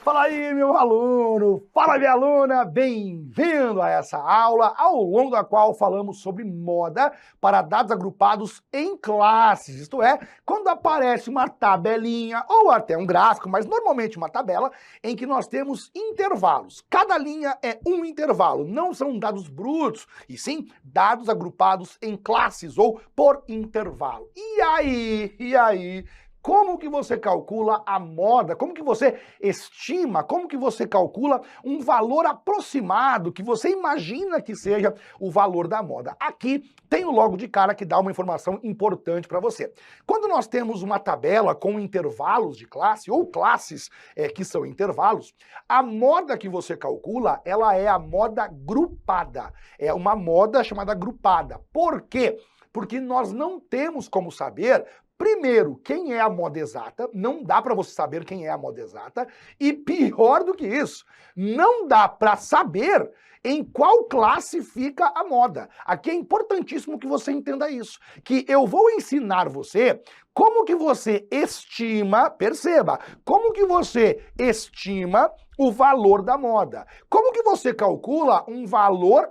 Fala aí, meu aluno! Fala, minha aluna! Bem-vindo a essa aula, ao longo da qual falamos sobre moda para dados agrupados em classes. Isto é, quando aparece uma tabelinha ou até um gráfico, mas normalmente uma tabela, em que nós temos intervalos. Cada linha é um intervalo, não são dados brutos, e sim dados agrupados em classes ou por intervalo. E aí? Como que você calcula a moda? Como que você estima? Como que você calcula um valor aproximado que você imagina que seja o valor da moda? Aqui tenho logo de cara que dá uma informação importante para você. Quando nós temos uma tabela com intervalos de classe ou classes que são intervalos, a moda que você calcula, ela é a moda grupada. É uma moda chamada grupada. Por quê? Porque nós não temos como saber primeiro, quem é a moda exata? Não dá para você saber quem é a moda exata. E pior do que isso, não dá para saber em qual classe fica a moda. Aqui é importantíssimo que você entenda isso, que eu vou ensinar você como que você estima, perceba, como que você estima o valor da moda. Como que você calcula um valor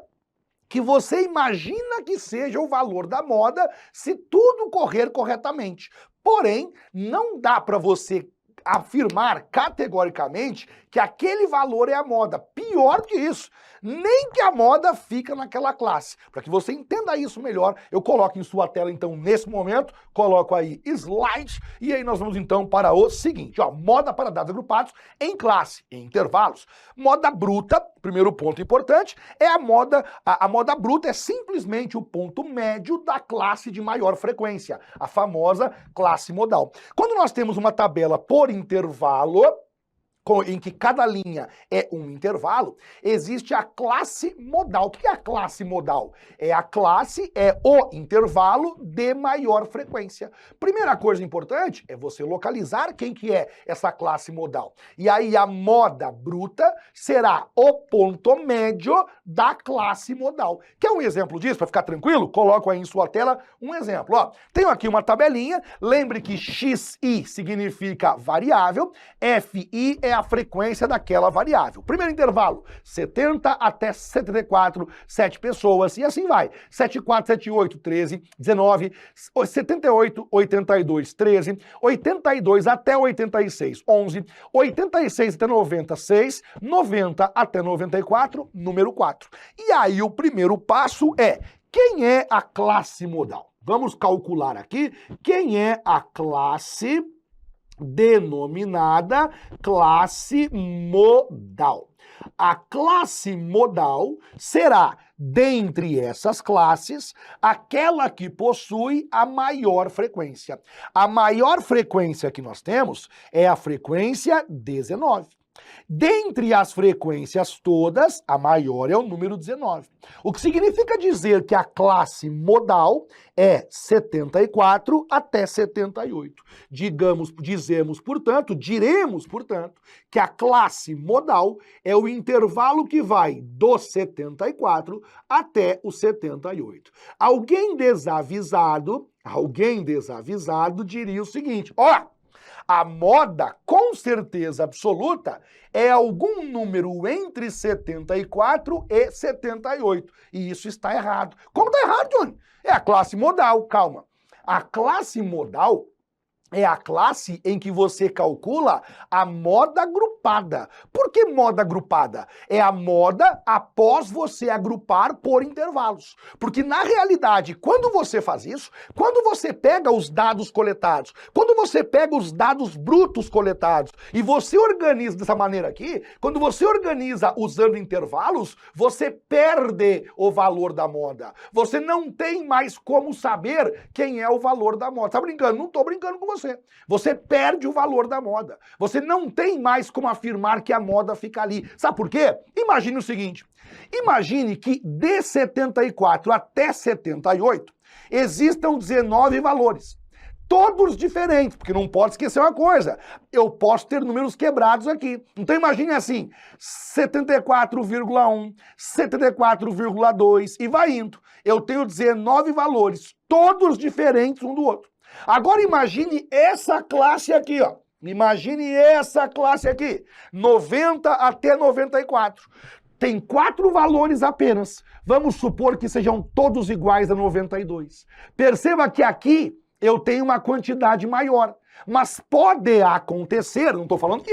que você imagina que seja o valor da moda se tudo correr corretamente. Porém, não dá para você afirmar categoricamente que aquele valor é a moda. Pior do que isso, nem que a moda fica naquela classe. Para que você entenda isso melhor, eu coloco em sua tela, então, nesse momento, coloco aí slides, e aí nós vamos, então, para o seguinte, ó, moda para dados agrupados em classe, em intervalos. Moda bruta, primeiro ponto importante, é a moda bruta é simplesmente o ponto médio da classe de maior frequência, a famosa classe modal. Quando nós temos uma tabela por intervalo, em que cada linha é um intervalo, existe a classe modal. O que é a classe modal? É o intervalo de maior frequência. Primeira coisa importante é você localizar quem que é essa classe modal. E aí a moda bruta será o ponto médio da classe modal. Quer um exemplo disso, para ficar tranquilo? Coloco aí em sua tela um exemplo. Ó, tenho aqui uma tabelinha, lembre que XI significa variável, FI é a frequência daquela variável. Primeiro intervalo, 70 até 74, 7 pessoas, e assim vai. 74, 78, 13, 19, 78, 82, 13, 82 até 86, 11, 86 até 90, 6, 90 até 94, número 4. E aí o primeiro passo é, quem é a classe modal? Vamos calcular aqui quem é a classe denominada classe modal. A classe modal será, dentre essas classes, aquela que possui a maior frequência. A maior frequência que nós temos é a frequência 19. Dentre as frequências todas, a maior é o número 19. O que significa dizer que a classe modal é 74 até 78. Diremos, portanto, que a classe modal é o intervalo que vai do 74 até o 78. Alguém desavisado diria o seguinte, ó, a moda, com certeza absoluta, é algum número entre 74 e 78. E isso está errado. Como está errado, Johnny? É a classe modal, calma. A classe modal é a classe em que você calcula a moda agrupada. Por que moda agrupada? É a moda após você agrupar por intervalos. Porque, na realidade, quando você faz isso, quando você pega os dados coletados, quando você pega os dados brutos coletados e você organiza dessa maneira aqui, quando você organiza usando intervalos, você perde o valor da moda. Você não tem mais como saber quem é o valor da moda. Tá brincando? Não tô brincando com você. Você perde o valor da moda. Você não tem mais como afirmar que a moda fica ali. Sabe por quê? Imagine o seguinte. Imagine que de 74 até 78 existam 19 valores. Todos diferentes, porque não pode esquecer uma coisa. Eu posso ter números quebrados aqui. Então imagine assim, 74,1, 74,2 e vai indo. Eu tenho 19 valores, todos diferentes um do outro. Agora imagine essa classe aqui, ó. Imagine essa classe aqui, 90 até 94. Tem 4 valores apenas. Vamos supor que sejam todos iguais a 92. Perceba que aqui eu tenho uma quantidade maior. Mas pode acontecer, não estou falando que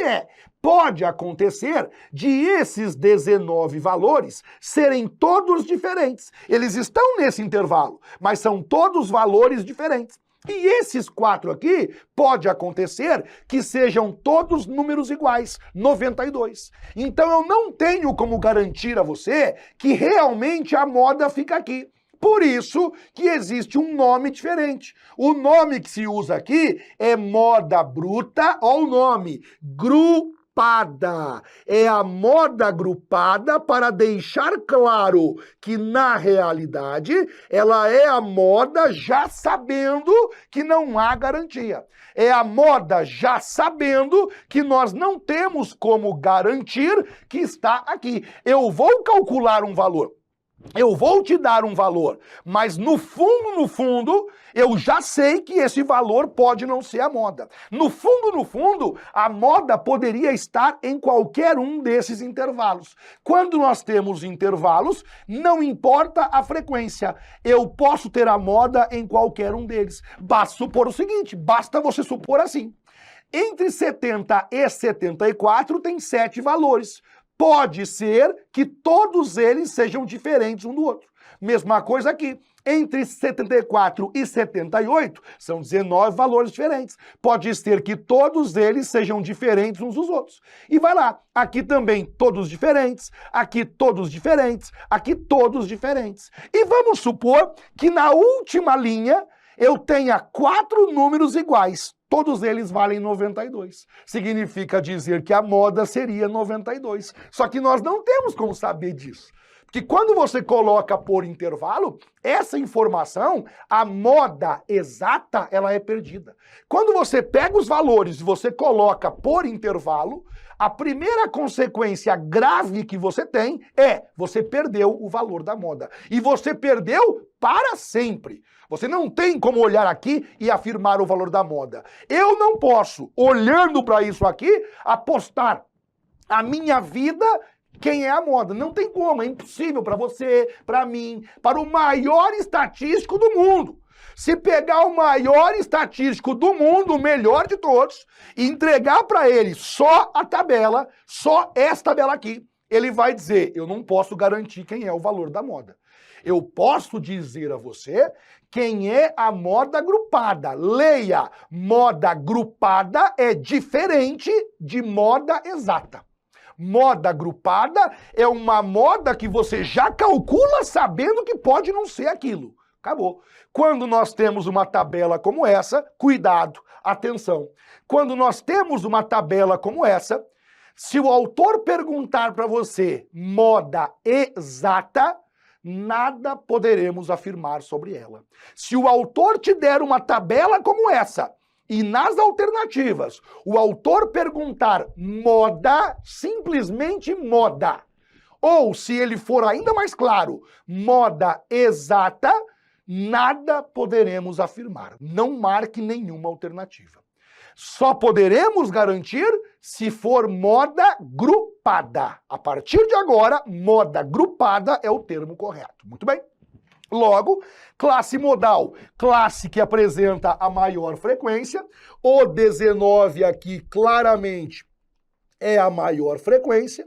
pode acontecer de esses 19 valores serem todos diferentes. Eles estão nesse intervalo, mas são todos valores diferentes. E esses 4 aqui, pode acontecer que sejam todos números iguais, 92. Então eu não tenho como garantir a você que realmente a moda fica aqui. Por isso que existe um nome diferente. O nome que se usa aqui é moda bruta, ou o nome, grupada. É a moda agrupada para deixar claro que, na realidade, ela é a moda já sabendo que não há garantia. É a moda já sabendo que nós não temos como garantir que está aqui. Eu vou calcular um valor. Eu vou te dar um valor, mas no fundo, eu já sei que esse valor pode não ser a moda. No fundo, a moda poderia estar em qualquer um desses intervalos. Quando nós temos intervalos, não importa a frequência. Eu posso ter a moda em qualquer um deles. Basta supor o seguinte, basta você supor assim. Entre 70 e 74 tem 7 valores. Pode ser que todos eles sejam diferentes um do outro. Mesma coisa aqui. Entre 74 e 78 são 19 valores diferentes. Pode ser que todos eles sejam diferentes uns dos outros. E vai lá, aqui também todos diferentes, aqui todos diferentes, aqui todos diferentes. E vamos supor que na última linha eu tenha 4 números iguais. Todos eles valem 92. Significa dizer que a moda seria 92. Só que nós não temos como saber disso. Porque quando você coloca por intervalo, essa informação, a moda exata, ela é perdida. Quando você pega os valores e você coloca por intervalo, a primeira consequência grave que você tem é você perdeu o valor da moda. E você perdeu para sempre. Você não tem como olhar aqui e afirmar o valor da moda. Eu não posso, olhando para isso aqui, apostar a minha vida quem é a moda. Não tem como, é impossível para você, para mim, para o maior estatístico do mundo. Se pegar o maior estatístico do mundo, o melhor de todos, e entregar para ele só a tabela, só essa tabela aqui, ele vai dizer, eu não posso garantir quem é o valor da moda. Eu posso dizer a você quem é a moda agrupada. Leia, moda agrupada é diferente de moda exata. Moda agrupada é uma moda que você já calcula sabendo que pode não ser aquilo. Acabou. Quando nós temos uma tabela como essa, cuidado, atenção. Quando nós temos uma tabela como essa, se o autor perguntar para você moda exata, nada poderemos afirmar sobre ela. Se o autor te der uma tabela como essa, e nas alternativas, o autor perguntar moda, simplesmente moda, ou se ele for ainda mais claro, moda exata, nada poderemos afirmar. Não marque nenhuma alternativa. Só poderemos garantir se for moda grupada. A partir de agora, moda grupada é o termo correto. Muito bem? Logo, classe modal, classe que apresenta a maior frequência. O 19 aqui claramente é a maior frequência.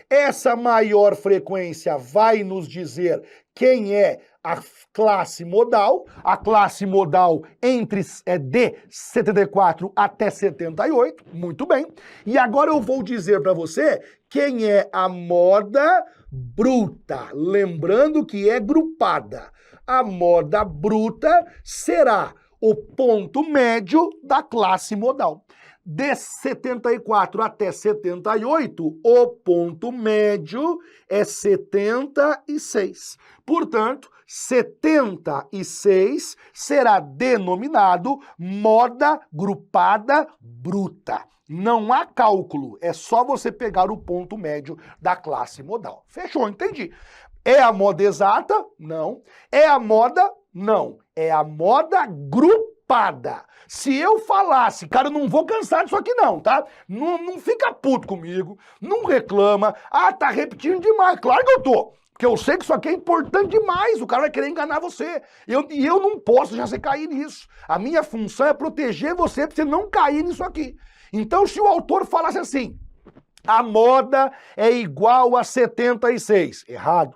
Essa maior frequência vai nos dizer quem é a classe modal. A classe modal de 74 até 78. Muito bem. E agora eu vou dizer para você quem é a moda bruta. Lembrando que é grupada. A moda bruta será o ponto médio da classe modal. De 74 até 78, o ponto médio é 76. Portanto, 76 será denominado moda grupada bruta. Não há cálculo, é só você pegar o ponto médio da classe modal. Fechou, entendi. É a moda exata? Não. É a moda? Não. É a moda grupada. grupada. Se eu falasse, cara, eu não vou cansar disso aqui não, tá? Não fica puto comigo, não reclama. Ah, tá repetindo demais. Claro que eu tô. Porque eu sei que isso aqui é importante demais, o cara vai querer enganar você. E eu não posso já você cair nisso. A minha função é proteger você para você não cair nisso aqui. Então, se o autor falasse assim, a moda é igual a 76, errado.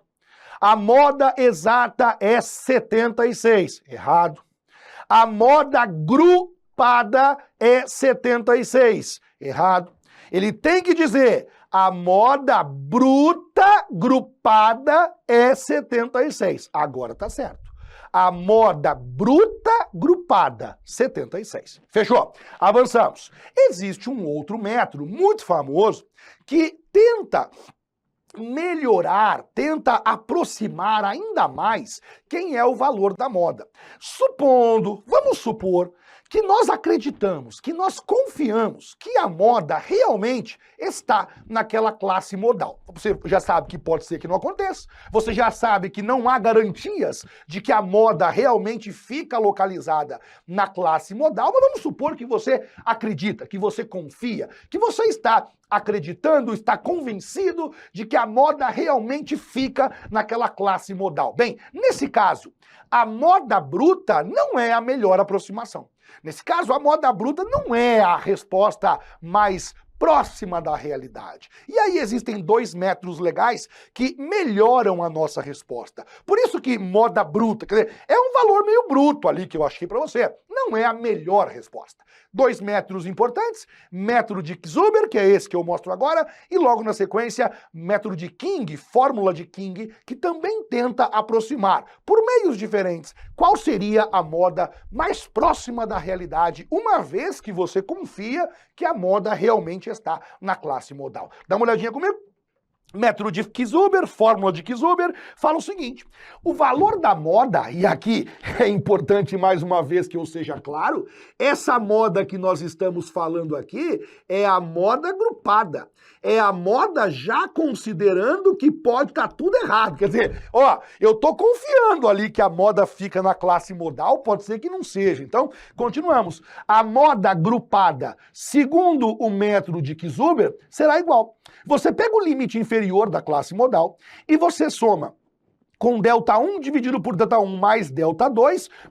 A moda exata é 76, errado. A moda grupada é 76, errado. Ele tem que dizer, a moda bruta grupada é 76. Agora tá certo. A moda bruta grupada, 76. Fechou? Avançamos. Existe um outro método muito famoso que tenta melhorar, tenta aproximar ainda mais quem é o valor da moda. Vamos supor que nós acreditamos, que nós confiamos que a moda realmente está naquela classe modal. Você já sabe que pode ser que não aconteça, você já sabe que não há garantias de que a moda realmente fica localizada na classe modal, mas vamos supor que você acredita, que você confia, que você está acreditando, está convencido de que a moda realmente fica naquela classe modal. Bem, nesse caso, a moda bruta não é a melhor aproximação. Nesse caso, a moda bruta não é a resposta mais próxima da realidade. E aí existem dois métodos legais que melhoram a nossa resposta. Por isso que moda bruta, quer dizer, é um valor meio bruto ali que eu achei para você. Não é a melhor resposta. Dois métodos importantes, método de Zuber, que é esse que eu mostro agora, e logo na sequência, método de King, fórmula de King, que também tenta aproximar, por meios diferentes, qual seria a moda mais próxima da realidade, uma vez que você confia que a moda realmente está na classe modal. Dá uma olhadinha comigo? Método de Zuber, fórmula de Zuber, fala o seguinte, o valor da moda, e aqui é importante mais uma vez que eu seja claro, essa moda que nós estamos falando aqui é a moda agrupada, é a moda já considerando que pode estar tudo errado, quer dizer, ó, eu tô confiando ali que a moda fica na classe modal, pode ser que não seja, então continuamos, a moda agrupada, segundo o método de Zuber, será igual, você pega o limite inferior da classe modal e você soma com ΔI dividido por ΔI mais ΔI,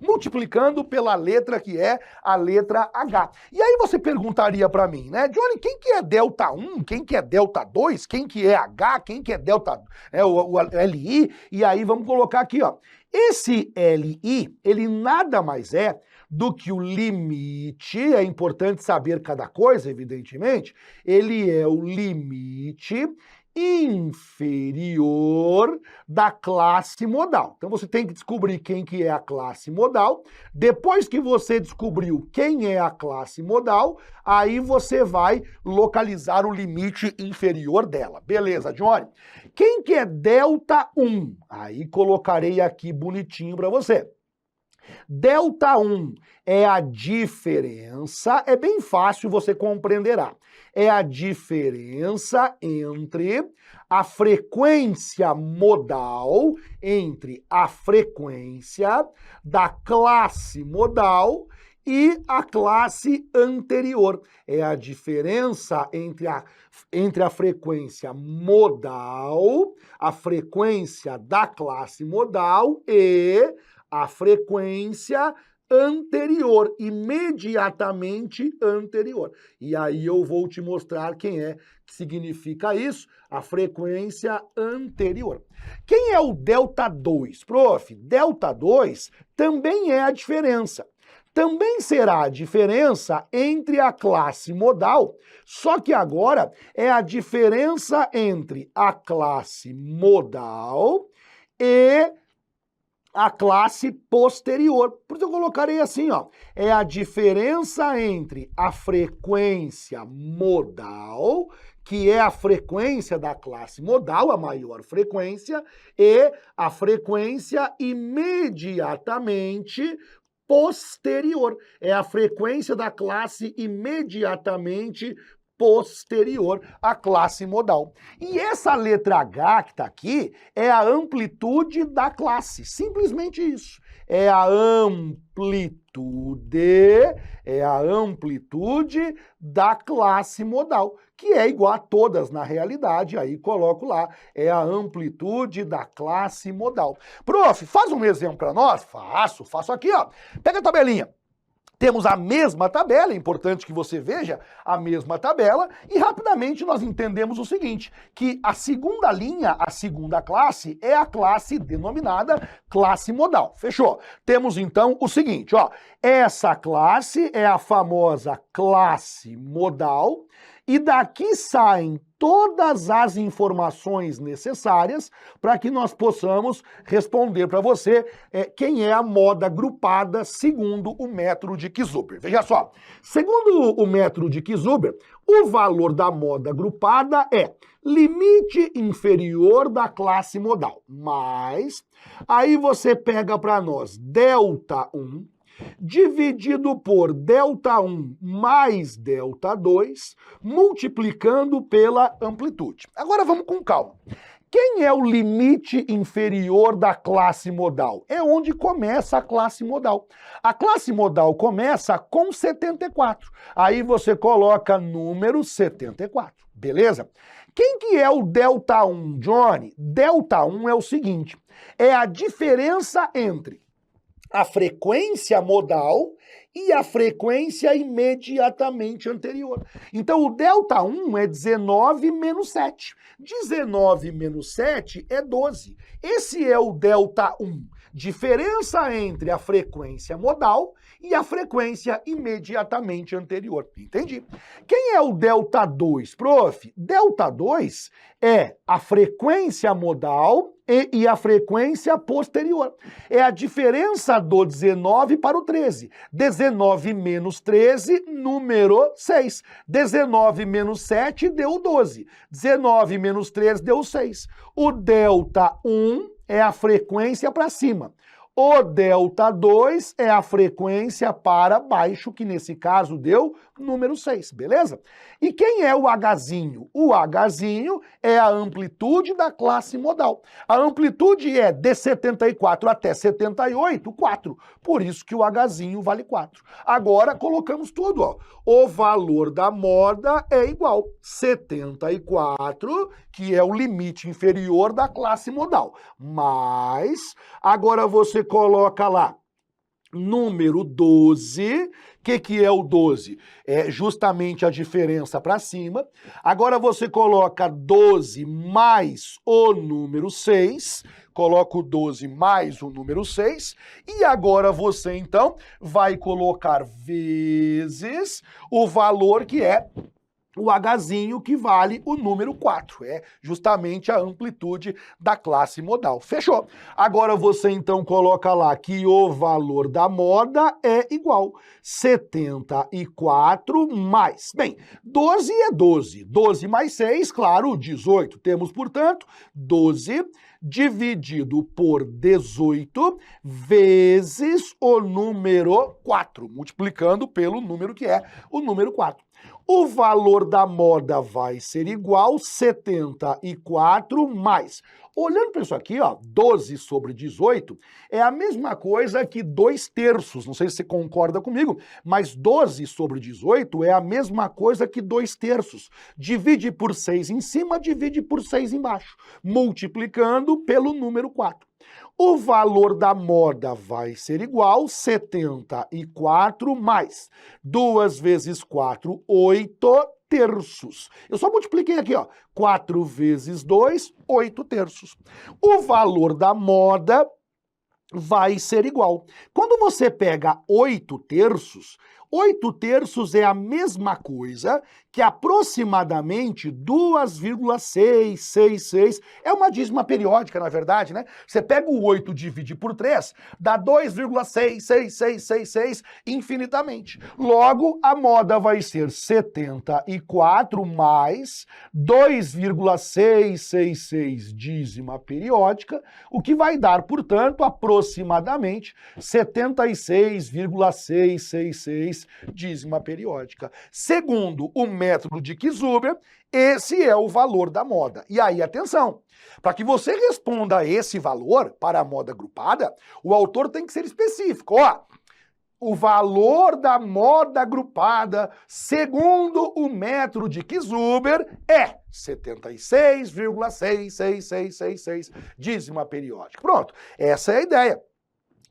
multiplicando pela letra que é a letra H. E aí você perguntaria para mim, né, Johnny, quem que é ΔI, quem que é ΔI, quem que é H, quem que é o LI? E aí vamos colocar aqui, ó. Esse LI, ele nada mais é do que o limite, é importante saber cada coisa, evidentemente, ele é o limite inferior da classe modal. Então você tem que descobrir quem que é a classe modal. Depois que você descobriu quem é a classe modal, aí você vai localizar o limite inferior dela. Beleza, Johnny? Quem que é ΔI? Aí colocarei aqui bonitinho para você. ΔI é a diferença, é bem fácil, você compreenderá. É a diferença entre a frequência modal, entre a frequência da classe modal e a classe anterior. É a diferença entre a frequência modal, a frequência da classe modal e a frequência anterior, imediatamente anterior. E aí eu vou te mostrar quem é que significa isso, a frequência anterior. Quem é o ΔI? Prof, ΔI também é a diferença. Também será a diferença entre a classe modal, só que agora é a diferença entre a classe modal e a classe posterior. Por isso eu colocarei assim, ó, é a diferença entre a frequência modal, que é a frequência da classe modal, a maior frequência, e a frequência imediatamente posterior. É a frequência da classe imediatamente posterior à classe modal. E essa letra H que está aqui é a amplitude da classe, simplesmente isso. É a amplitude da classe modal, que é igual a todas na realidade, aí coloco lá, é a amplitude da classe modal. Prof, faz um exemplo para nós? Faço aqui, ó. Pega a tabelinha. Temos a mesma tabela, é importante que você veja a mesma tabela, e rapidamente nós entendemos o seguinte, que a segunda linha, a segunda classe, é a classe denominada classe modal. Fechou? Temos então o seguinte, ó, essa classe é a famosa classe modal, e daqui saem todas as informações necessárias para que nós possamos responder para você quem é a moda agrupada segundo o método de Kieshuber. Veja só, segundo o método de Kieshuber, o valor da moda agrupada é limite inferior da classe modal, mais, aí você pega para nós delta 1, dividido por delta1 mais delta2, multiplicando pela amplitude. Agora vamos com calma. Quem é o limite inferior da classe modal? É onde começa a classe modal. A classe modal começa com 74. Aí você coloca número 74, beleza? Quem que é o delta1, Johnny? Delta1 é o seguinte, é a diferença entre a frequência modal e a frequência imediatamente anterior. Então, o delta1 é 19 menos 7. 19 menos 7 é 12. Esse é o delta1. Diferença entre a frequência modal e a frequência imediatamente anterior. Entendi. Quem é o delta2, prof? Delta2 é a frequência modal e a frequência posterior. É a diferença do 19 para o 13. 19 menos 13, número 6. 19 menos 7 deu 12. 19 menos 3 deu 6. O delta 1 é a frequência para cima. O delta 2 é a frequência para baixo, que nesse caso deu número 6, beleza? E quem é o Hzinho? O Hzinho é a amplitude da classe modal. A amplitude é de 74 até 78, 4. Por isso que o Hzinho vale 4. Agora colocamos tudo, ó. O valor da moda é igual a 74, que é o limite inferior da classe modal. Mas, agora você coloca lá, número 12, o que é o 12? É justamente a diferença para cima. Agora você coloca 12 mais o número 6, coloca o 12 mais o número 6, e agora você então vai colocar vezes o valor que é o Hzinho, que vale o número 4, é justamente a amplitude da classe modal. Fechou? Agora você então coloca lá que o valor da moda é igual a 74 mais. Bem, 12 é 12. 12 mais 6, claro, 18. Temos, portanto, 12 dividido por 18 vezes o número 4, multiplicando pelo número que é o número 4. O valor da moda vai ser igual a 74 mais. Olhando para isso aqui, ó, 12 sobre 18 é a mesma coisa que 2/3. Não sei se você concorda comigo, mas 12 sobre 18 é a mesma coisa que 2/3. Divide por 6 em cima, divide por 6 embaixo, multiplicando pelo número 4. O valor da moda vai ser igual a 74 mais 2 vezes 4, 8/3. Eu só multipliquei aqui, ó, 4 vezes 2, 8/3. O valor da moda vai ser igual. Quando você pega 8/3, 8/3 é a mesma coisa que aproximadamente 2,666. É uma dízima periódica, na verdade, né? Você pega o 8 e divide por 3, dá 2,66666 infinitamente. Logo, a moda vai ser 74 mais 2,666 dízima periódica, o que vai dar, portanto, aproximadamente 76,666 76, dízima periódica. Segundo o método de Kieshuber, esse é o valor da moda. E aí, atenção, para que você responda a esse valor para a moda agrupada, o autor tem que ser específico. Ó, o valor da moda agrupada, segundo o método de Kieshuber, é 76,66666, dízima periódica. Pronto, essa é a ideia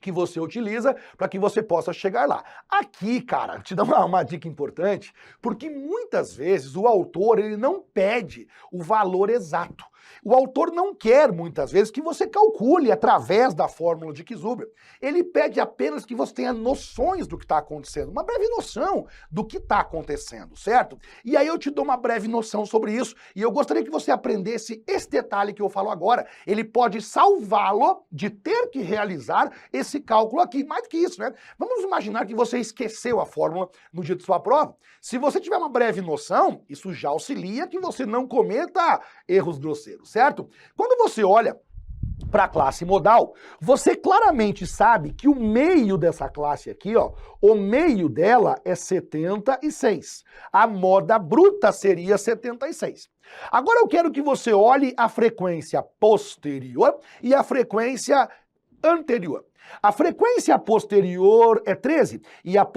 que você utiliza para que você possa chegar lá. Aqui, cara, te dá uma dica importante, porque muitas vezes o autor ele não pede o valor exato. O autor não quer, muitas vezes, que você calcule através da fórmula de Kieshuber. Ele pede apenas que você tenha noções do que está acontecendo, uma breve noção do que está acontecendo, certo? E aí eu te dou uma breve noção sobre isso, e eu gostaria que você aprendesse esse detalhe que eu falo agora. Ele pode salvá-lo de ter que realizar esse cálculo aqui. Mais do que isso, né? Vamos imaginar que você esqueceu a fórmula no dia de sua prova. Se você tiver uma breve noção, isso já auxilia que você não cometa erros grosseiros, certo? Quando você olha para a classe modal, você claramente sabe que o meio dessa classe aqui, ó, o meio dela é 76. A moda bruta seria 76. Agora eu quero que você olhe a frequência posterior e a frequência anterior. A frequência posterior é 13 e a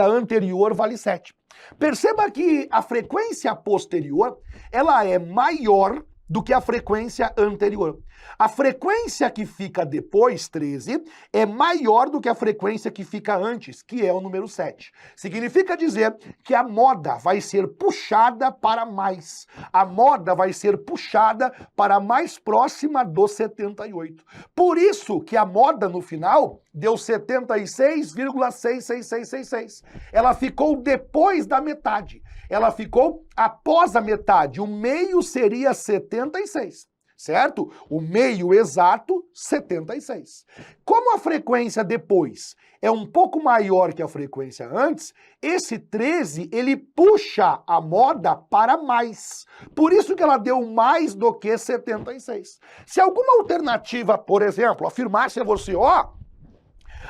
anterior vale 7. Perceba que a frequência posterior, ela é maior do que a frequência anterior. A frequência que fica depois, 13, é maior do que a frequência que fica antes, que é o número 7. Significa dizer que a moda vai ser puxada para mais. A moda vai ser puxada para mais próxima do 78. Por isso que a moda no final deu 76,66666. Ela ficou depois da metade. Ela ficou após a metade. O meio seria 76. Certo? O meio exato, 76. Como a frequência depois é um pouco maior que a frequência antes, esse 13, ele puxa a moda para mais. Por isso que ela deu mais do que 76. Se alguma alternativa, por exemplo, afirmasse a você, ó,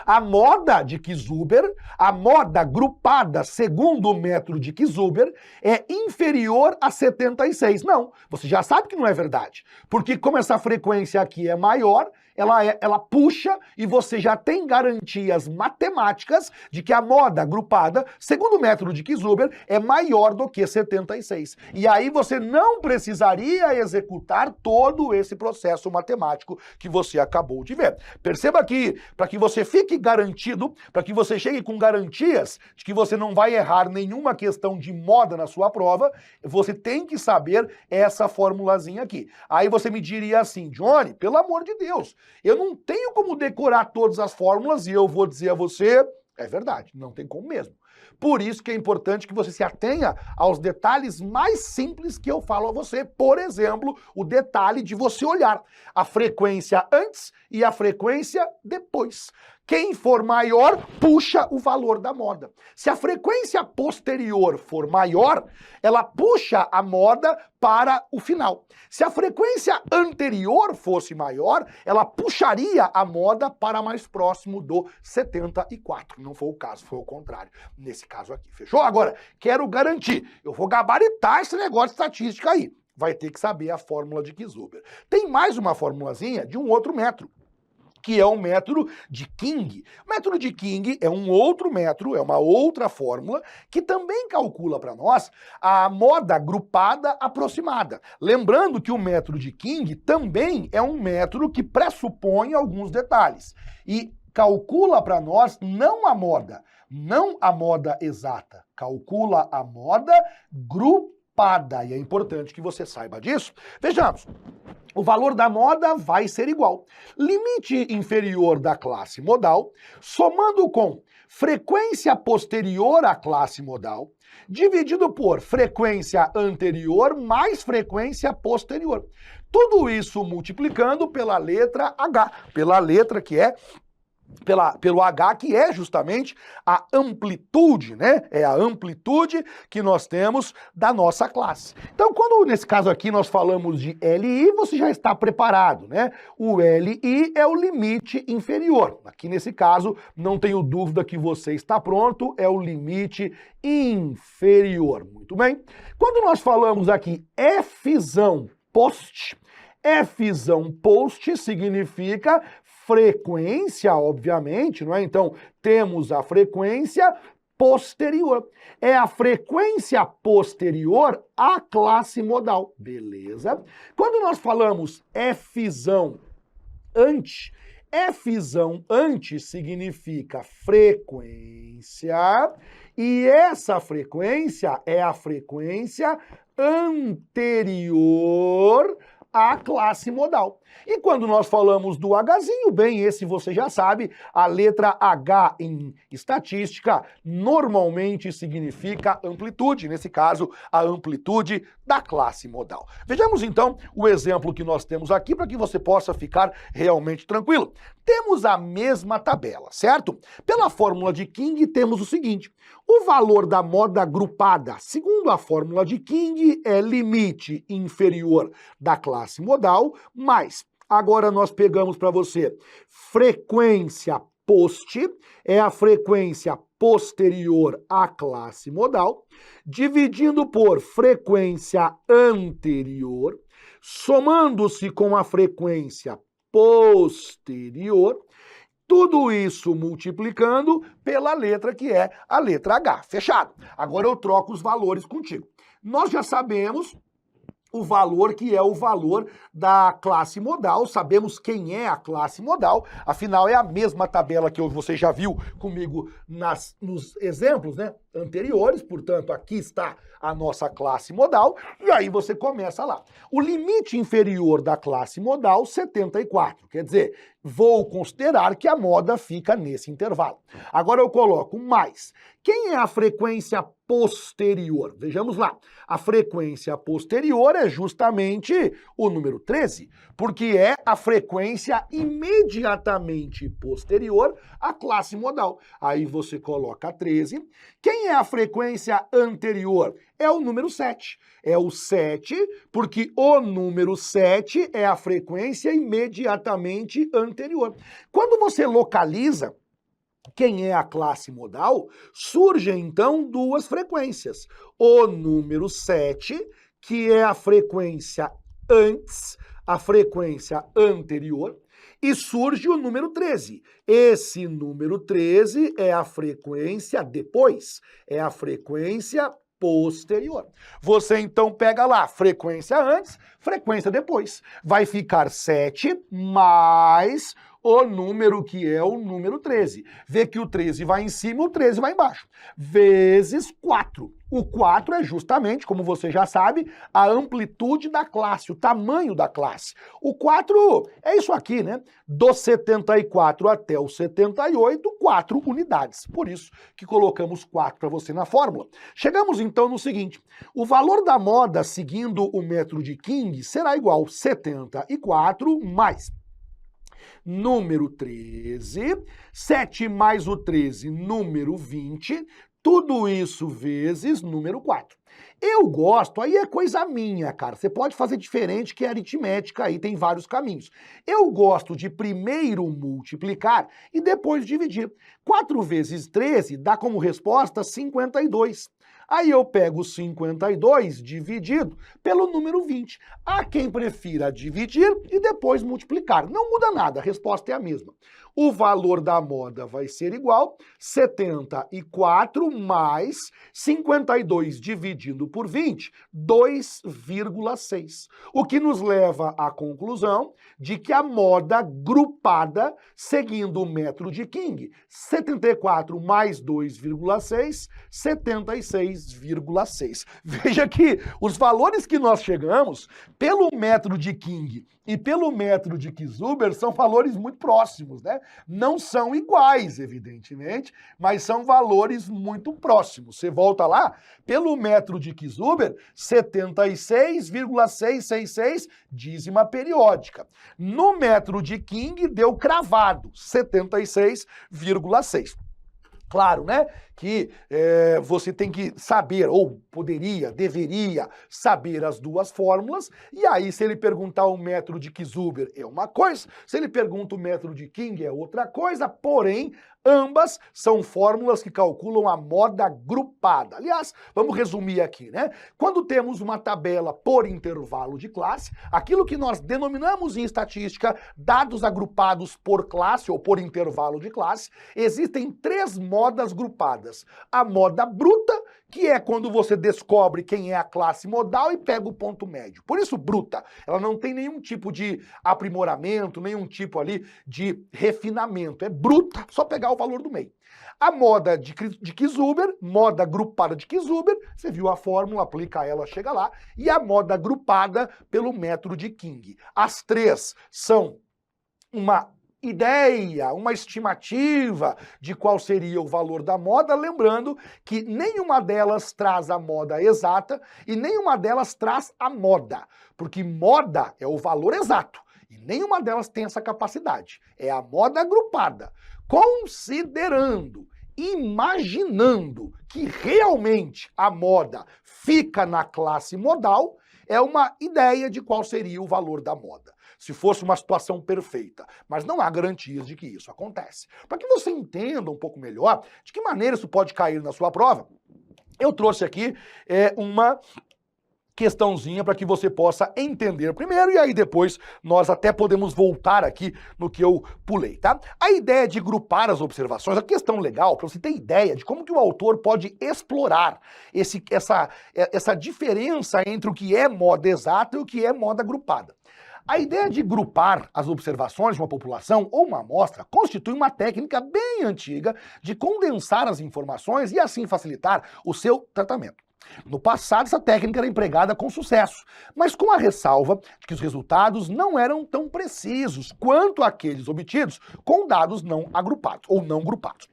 a moda de Kieshuber, a moda agrupada segundo o método de Kieshuber, é inferior a 76. Não, você já sabe que não é verdade. Porque como essa frequência aqui é maior, ela puxa e você já tem garantias matemáticas de que a moda agrupada, segundo o método de Kieshuber, é maior do que 76. E aí você não precisaria executar todo esse processo matemático que você acabou de ver. Perceba que, para que você fique garantido, para que você chegue com garantias de que você não vai errar nenhuma questão de moda na sua prova, você tem que saber essa formulazinha aqui. Aí você me diria assim, Johnny, pelo amor de Deus, eu não tenho como decorar todas as fórmulas e eu vou dizer a você, é verdade, não tem como mesmo. Por isso que é importante que você se atenha aos detalhes mais simples que eu falo a você. Por exemplo, o detalhe de você olhar a frequência antes e a frequência depois. Quem for maior, puxa o valor da moda. Se a frequência posterior for maior, ela puxa a moda para o final. Se a frequência anterior fosse maior, ela puxaria a moda para mais próximo do 74. Não foi o caso, foi o contrário. Nesse caso aqui, fechou? Agora, quero garantir, eu vou gabaritar esse negócio de estatística aí. Vai ter que saber a fórmula de Kieshuber. Tem mais uma formulazinha de um outro método, que é o método de King. O método de King é um outro método, é uma outra fórmula, que também calcula para nós a moda agrupada aproximada. Lembrando que o método de King também é um método que pressupõe alguns detalhes. E calcula para nós não a moda exata, calcula a moda grupada. E é importante que você saiba disso. Vejamos. O valor da moda vai ser igual. Limite inferior da classe modal, somando com frequência posterior à classe modal, dividido por frequência anterior mais frequência posterior. Tudo isso multiplicando pela letra H, pela letra que é pelo H, que é justamente a amplitude, né? É a amplitude que nós temos da nossa classe. Então, quando nesse caso aqui nós falamos de LI, você já está preparado, né? O LI é o limite inferior. Aqui nesse caso, não tenho dúvida que você está pronto, é o limite inferior. Muito bem. Quando nós falamos aqui Fzão post significa frequência, obviamente, não é? Então, temos a frequência posterior. É a frequência posterior à classe modal. Beleza? Quando nós falamos Fzão ante significa frequência, e essa frequência é a frequência anterior à classe modal. E quando nós falamos do Hzinho, bem, esse você já sabe, a letra H em estatística normalmente significa amplitude, nesse caso, a amplitude da classe modal. Vejamos então o exemplo que nós temos aqui para que você possa ficar realmente tranquilo. Temos a mesma tabela, certo? Pela fórmula de King temos o seguinte: o valor da moda agrupada, segundo a fórmula de King, é limite inferior da classe modal, mais, agora nós pegamos para você, frequência post, é a frequência posterior à classe modal, dividindo por frequência anterior, somando-se com a frequência posterior, tudo isso multiplicando pela letra que é a letra H. Fechado? Agora eu troco os valores contigo. Nós já sabemos o valor que é o valor da classe modal, sabemos quem é a classe modal, afinal é a mesma tabela que você já viu comigo nos exemplos, né, anteriores, portanto aqui está a nossa classe modal, e aí você começa lá. O limite inferior da classe modal, 74, quer dizer, vou considerar que a moda fica nesse intervalo. Agora eu coloco mais. Quem é a frequência posterior? Vejamos lá. A frequência posterior é justamente o número 13, porque é a frequência imediatamente posterior à classe modal. Aí você coloca 13. Quem é a frequência anterior? É o número 7. É o 7, porque o número 7 é a frequência imediatamente anterior. Quando você localiza quem é a classe modal, surgem então duas frequências. O número 7, que é a frequência antes, a frequência anterior, e surge o número 13. Esse número 13 é a frequência depois, é a frequência posterior. Você então pega lá frequência antes, frequência depois. Vai ficar 7 mais o número que é o número 13. Vê que o 13 vai em cima, o 13 vai embaixo. Vezes 4. O 4 é justamente, como você já sabe, a amplitude da classe, o tamanho da classe. O 4 é isso aqui, né? Do 74 até o 78, 4 unidades. Por isso que colocamos 4 para você na fórmula. Chegamos então no seguinte: o valor da moda, seguindo o método de King, será igual a 74 mais número 13, 7 mais o 13, número 20, tudo isso vezes número 4. Eu gosto, aí é coisa minha, cara. Você pode fazer diferente, que é aritmética, aí tem vários caminhos. Eu gosto de primeiro multiplicar e depois dividir. 4 vezes 13 dá como resposta 52. Aí eu pego 52 dividido pelo número 20. Há quem prefira dividir e depois multiplicar. Não muda nada, a resposta é a mesma. O valor da moda vai ser igual a 74 mais 52 dividido por 20, 2,6. O que nos leva à conclusão de que a moda grupada, seguindo o método de King, 74 mais 2,6, 76 72,6. Veja que os valores que nós chegamos, pelo método de King e pelo método de Kisuber, são valores muito próximos, né? Não são iguais, evidentemente, mas são valores muito próximos. Você volta lá, pelo método de Kisuber, 76,666 dízima periódica. No método de King, deu cravado, 76,6. Claro, né, que você tem que saber, ou poderia, deveria saber as duas fórmulas, e aí se ele perguntar o método de Kisuber é uma coisa, se ele pergunta o método de King é outra coisa, porém, ambas são fórmulas que calculam a moda agrupada. Aliás, vamos resumir aqui, né? Quando temos uma tabela por intervalo de classe, aquilo que nós denominamos em estatística dados agrupados por classe ou por intervalo de classe, existem três modas grupadas. A moda bruta, que é quando você descobre quem é a classe modal e pega o ponto médio. Por isso, bruta. Ela não tem nenhum tipo de aprimoramento, nenhum tipo ali de refinamento. É bruta, só pegar o valor do meio. A moda de Kisuber, moda agrupada de Kisuber, você viu a fórmula, aplica ela, chega lá. E a moda agrupada pelo método de King. As três são uma ideia, uma estimativa de qual seria o valor da moda, lembrando que nenhuma delas traz a moda exata e nenhuma delas traz a moda, porque moda é o valor exato e nenhuma delas tem essa capacidade. É a moda agrupada, considerando, imaginando que realmente a moda fica na classe modal, é uma ideia de qual seria o valor da moda. Se fosse uma situação perfeita, mas não há garantias de que isso acontece. Para que você entenda um pouco melhor de que maneira isso pode cair na sua prova, eu trouxe aqui uma questãozinha para que você possa entender primeiro e aí depois nós até podemos voltar aqui no que eu pulei, tá? A ideia de grupar as observações, a questão legal, para você ter ideia de como que o autor pode explorar essa diferença entre o que é moda exata e o que é moda agrupada. A ideia de grupar as observações de uma população ou uma amostra constitui uma técnica bem antiga de condensar as informações e assim facilitar o seu tratamento. No passado, essa técnica era empregada com sucesso, mas com a ressalva de que os resultados não eram tão precisos quanto aqueles obtidos com dados não agrupados ou não grupados.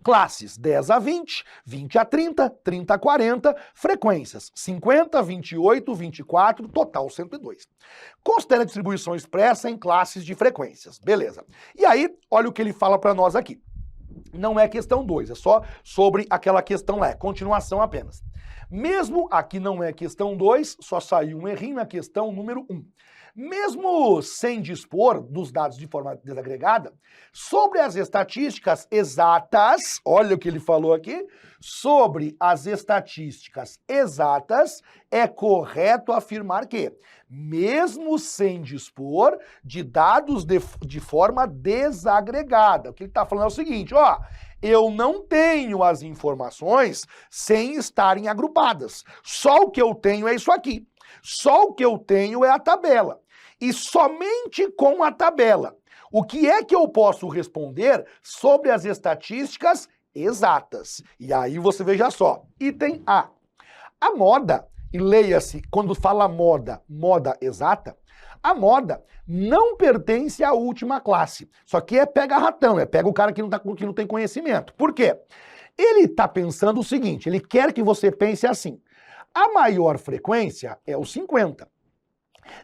Classes 10 a 20, 20 a 30, 30 a 40, frequências 50, 28, 24, total 102. Considere a distribuição expressa em classes de frequências. Beleza. E aí, olha o que ele fala para nós aqui. Não é questão 2, é só sobre aquela questão lá, é continuação apenas. Mesmo aqui não é questão 2, só saiu um errinho na questão número 1. Mesmo sem dispor dos dados de forma desagregada, sobre as estatísticas exatas, olha o que ele falou aqui, sobre as estatísticas exatas, é correto afirmar que, mesmo sem dispor de dados de forma desagregada, o que ele está falando é o seguinte, ó, eu não tenho as informações sem estarem agrupadas. Só o que eu tenho é isso aqui. Só o que eu tenho é a tabela. E somente com a tabela. O que é que eu posso responder sobre as estatísticas exatas? E aí você veja só. Item A. A moda, e leia-se, quando fala moda, moda exata, a moda não pertence à última classe. Só que é pega ratão, é pega o cara que não tem conhecimento. Por quê? Ele está pensando o seguinte, ele quer que você pense assim. A maior frequência é o 50.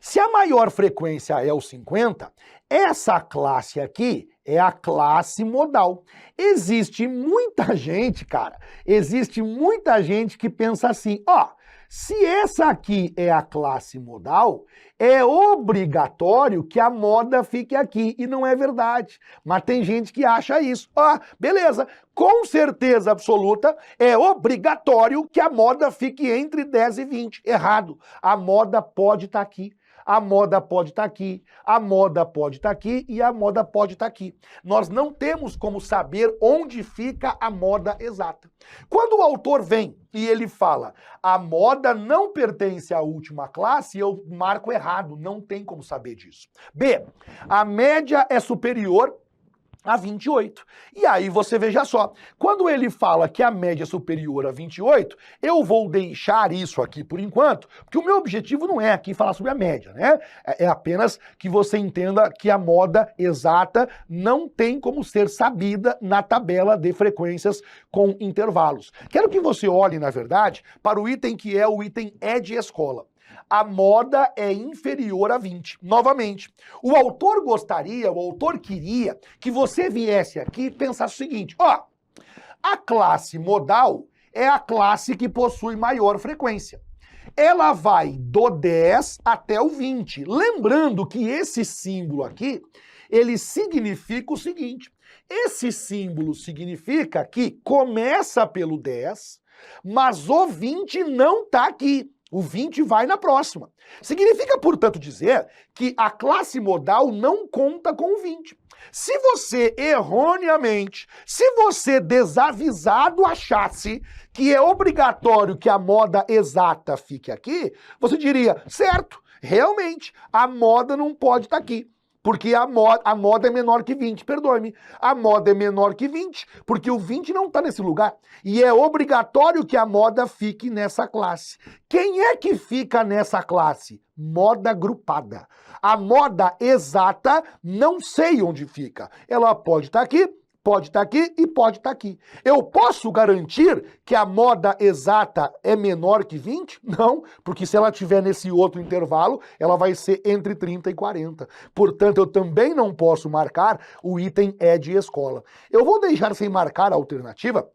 Se a maior frequência é o 50, essa classe aqui é a classe modal. Existe muita gente, cara, existe muita gente que pensa assim, ó, se essa aqui é a classe modal, é obrigatório que a moda fique aqui. E não é verdade. Mas tem gente que acha isso. Ah, beleza. Com certeza absoluta, é obrigatório que a moda fique entre 10 e 20. Errado. A moda pode estar aqui. A moda pode estar aqui, a moda pode estar aqui e a moda pode estar aqui. Nós não temos como saber onde fica a moda exata. Quando o autor vem e ele fala a moda não pertence à última classe, eu marco errado, não tem como saber disso. B, a média é superior a 28. E aí você veja só, quando ele fala que a média é superior a 28, eu vou deixar isso aqui por enquanto, porque o meu objetivo não é aqui falar sobre a média, né? É apenas que você entenda que a moda exata não tem como ser sabida na tabela de frequências com intervalos. Quero que você olhe, na verdade, para o item que é o item E de escola. A moda é inferior a 20. Novamente, o autor queria que você viesse aqui e pensasse o seguinte, ó, a classe modal é a classe que possui maior frequência. Ela vai do 10 até o 20. Lembrando que esse símbolo aqui, ele significa o seguinte, esse símbolo significa que começa pelo 10, mas o 20 não está aqui. O 20 vai na próxima. Significa, portanto, dizer que a classe modal não conta com o 20. Se você erroneamente, se você desavisado achasse que é obrigatório que a moda exata fique aqui, você diria, certo, realmente, a moda não pode estar aqui. Porque a moda é menor que 20, perdoe-me. A moda é menor que 20, porque o 20 não está nesse lugar. E é obrigatório que a moda fique nessa classe. Quem é que fica nessa classe? Moda agrupada. A moda exata, não sei onde fica. Ela pode estar aqui, pode estar aqui e pode estar aqui. Eu posso garantir que a moda exata é menor que 20? Não, porque se ela estiver nesse outro intervalo, ela vai ser entre 30 e 40. Portanto, eu também não posso marcar o item E de escola. Eu vou deixar sem marcar a alternativa,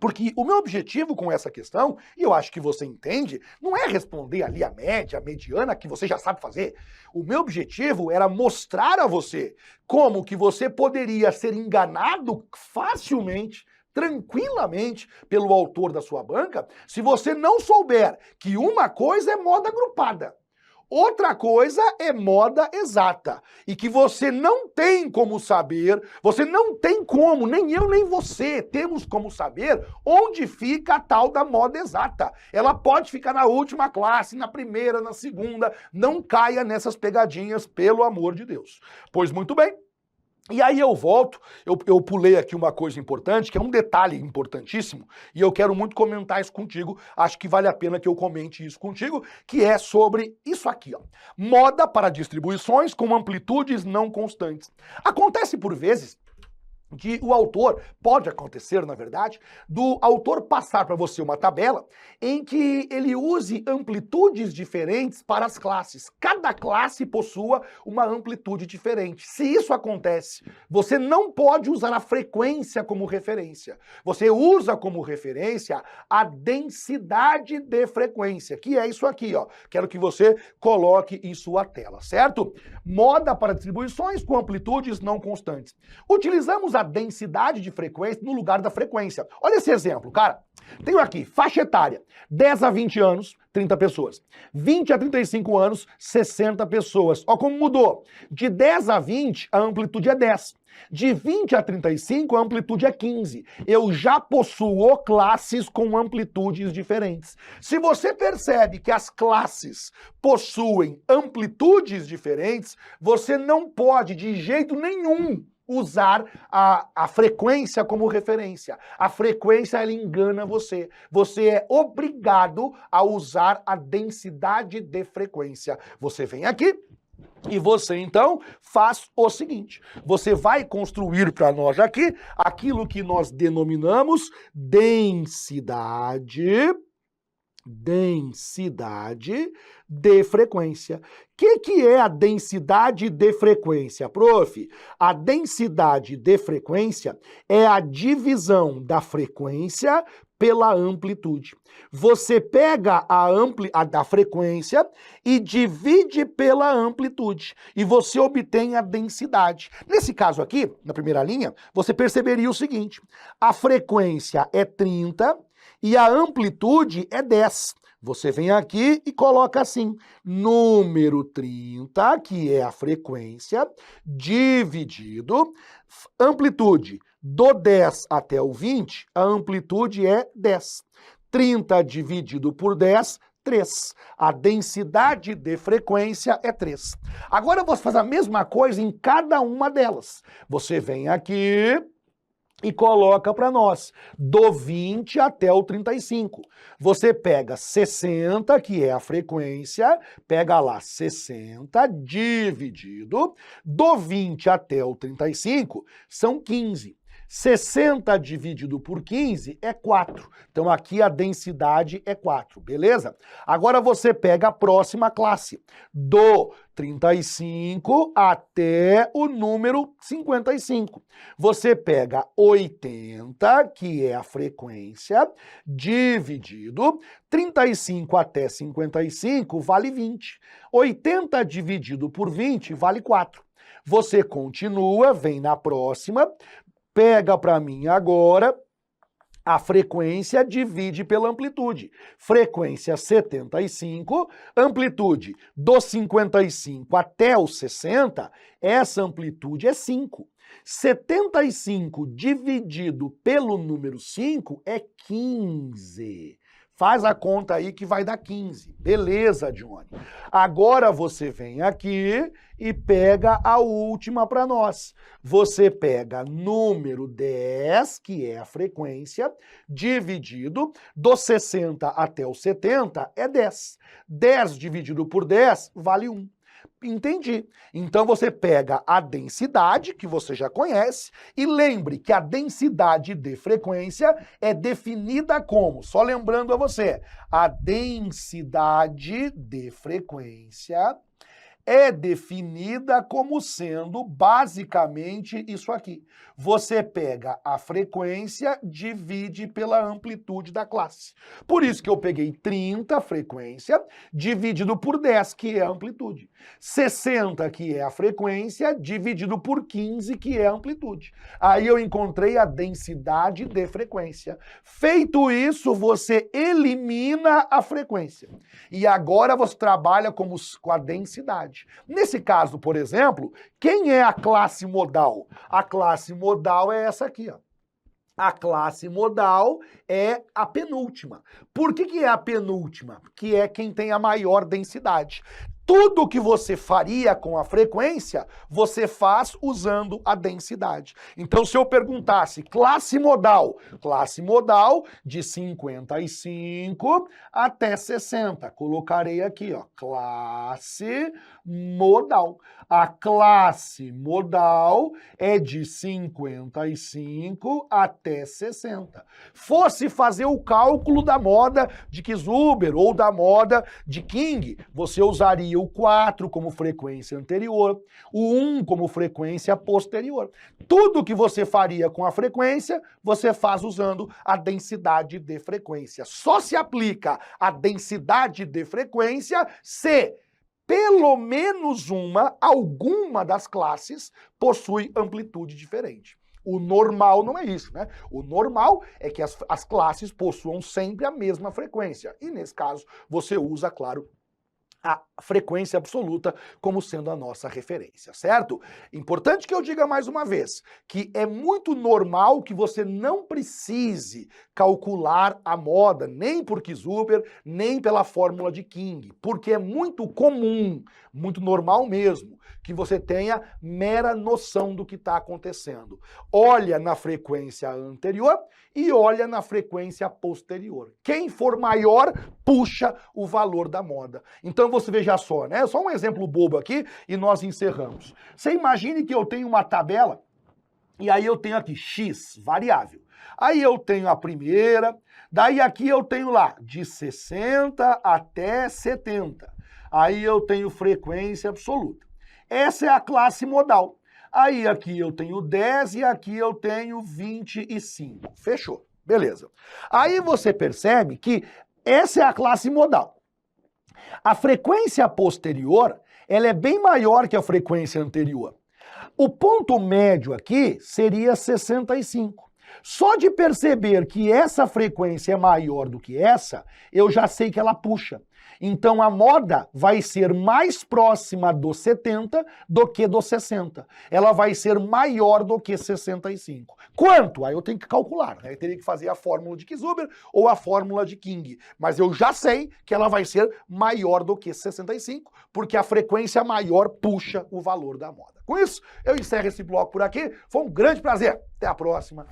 porque o meu objetivo com essa questão, e eu acho que você entende, não é responder ali a média, a mediana, que você já sabe fazer. O meu objetivo era mostrar a você como que você poderia ser enganado facilmente, tranquilamente, pelo autor da sua banca, se você não souber que uma coisa é moda agrupada. Outra coisa é moda exata, e que você não tem como saber, você não tem como, nem eu nem você temos como saber onde fica a tal da moda exata. Ela pode ficar na última classe, na primeira, na segunda, não caia nessas pegadinhas, pelo amor de Deus. Pois muito bem. E aí eu volto, eu pulei aqui uma coisa importante, que é um detalhe importantíssimo, e eu quero muito comentar isso contigo, acho que vale a pena que eu comente isso contigo, que é sobre isso aqui, ó. Moda para distribuições com amplitudes não constantes. Acontece por vezes que o autor, pode acontecer, na verdade, do autor passar para você uma tabela em que ele use amplitudes diferentes para as classes. Cada classe possua uma amplitude diferente. Se isso acontece, você não pode usar a frequência como referência. Você usa como referência a densidade de frequência, que é isso aqui, ó. Quero que você coloque em sua tela, certo? Moda para distribuições com amplitudes não constantes. Utilizamos a densidade de frequência no lugar da frequência. Olha esse exemplo, cara. Tenho aqui, faixa etária, 10 a 20 anos, 30 pessoas. 20 a 35 anos, 60 pessoas. Ó como mudou. De 10 a 20, a amplitude é 10. De 20 a 35, a amplitude é 15. Eu já possuo classes com amplitudes diferentes. Se você percebe que as classes possuem amplitudes diferentes, você não pode, de jeito nenhum, usar a frequência como referência. A frequência, ela engana você. Você é obrigado a usar a densidade de frequência. Você vem aqui e você, então, faz o seguinte. Você vai construir para nós aqui aquilo que nós denominamos densidade de frequência. O que é a densidade de frequência, prof? A densidade de frequência é a divisão da frequência pela amplitude. Você pega a frequência e divide pela amplitude, e você obtém a densidade. Nesse caso aqui, na primeira linha, você perceberia o seguinte: a frequência é 30 e a amplitude é 10. Você vem aqui e coloca assim, número 30, que é a frequência, dividido, amplitude do 10 até o 20, a amplitude é 10. 30 dividido por 10, 3. A densidade de frequência é 3. Agora você faz a mesma coisa em cada uma delas. Você vem aqui e coloca para nós, do 20 até o 35. Você pega 60, que é a frequência, pega lá 60 dividido, do 20 até o 35 são 15. 60 dividido por 15 é 4. Então aqui a densidade é 4, beleza? Agora você pega a próxima classe, do 35 até o número 55. Você pega 80, que é a frequência, dividido, 35 até 55 vale 20. 80 dividido por 20 vale 4. Você continua, vem na próxima, pega para mim agora a frequência, divide pela amplitude. Frequência 75, amplitude do 55 até o 60, essa amplitude é 5. 75 dividido pelo número 5 é 15. Faz a conta aí que vai dar 15. Beleza, Johnny. Agora você vem aqui e pega a última para nós. Você pega número 10, que é a frequência, dividido, do 60 até o 70 é 10. 10 dividido por 10 vale 1. Entendi. Então você pega a densidade, que você já conhece, e lembre que a densidade de frequência é definida como, só lembrando a você, a densidade de frequência é definida como sendo basicamente isso aqui. Você pega a frequência, divide pela amplitude da classe. Por isso que eu peguei 30, frequência, dividido por 10, que é a amplitude. 60, que é a frequência, dividido por 15, que é a amplitude. Aí eu encontrei a densidade de frequência. Feito isso, você elimina a frequência. E agora você trabalha com a densidade. Nesse caso, por exemplo, quem é a classe modal? A classe modal é essa aqui, ó. A classe modal é a penúltima. Por que é a penúltima? Que é quem tem a maior densidade. Tudo que você faria com a frequência, você faz usando a densidade. Então, se eu perguntasse classe modal de 55 até 60, colocarei aqui, ó, classe modal. A classe modal é de 55 até 60. Fosse fazer o cálculo da moda de Kisuber ou da moda de King, você usaria o 4 como frequência anterior, o 1 como frequência posterior. Tudo que você faria com a frequência, você faz usando a densidade de frequência. Só se aplica a densidade de frequência se pelo menos alguma das classes possui amplitude diferente. O normal não é isso, né? O normal é que as classes possuam sempre a mesma frequência. E nesse caso, você usa, claro, a frequência absoluta como sendo a nossa referência, certo? Importante que eu diga mais uma vez, que é muito normal que você não precise calcular a moda, nem por Kisuber, nem pela fórmula de King, porque é muito comum, muito normal mesmo, que você tenha mera noção do que está acontecendo. Olha na frequência anterior e olha na frequência posterior. Quem for maior, puxa o valor da moda. Então você veja só, né? Só um exemplo bobo aqui e nós encerramos. Você imagine que eu tenho uma tabela e aí eu tenho aqui X, variável. Aí eu tenho a primeira, daí aqui eu tenho lá de 60 até 70. Aí eu tenho frequência absoluta. Essa é a classe modal. Aí aqui eu tenho 10 e aqui eu tenho 25. Fechou. Beleza. Aí você percebe que essa é a classe modal. A frequência posterior, ela é bem maior que a frequência anterior. O ponto médio aqui seria 65. Só de perceber que essa frequência é maior do que essa, eu já sei que ela puxa. Então a moda vai ser mais próxima do 70 do que do 60. Ela vai ser maior do que 65. Quanto? Aí eu tenho que calcular, né? Eu teria que fazer a fórmula de Kisuber ou a fórmula de King. Mas eu já sei que ela vai ser maior do que 65, porque a frequência maior puxa o valor da moda. Com isso, eu encerro esse bloco por aqui. Foi um grande prazer. Até a próxima.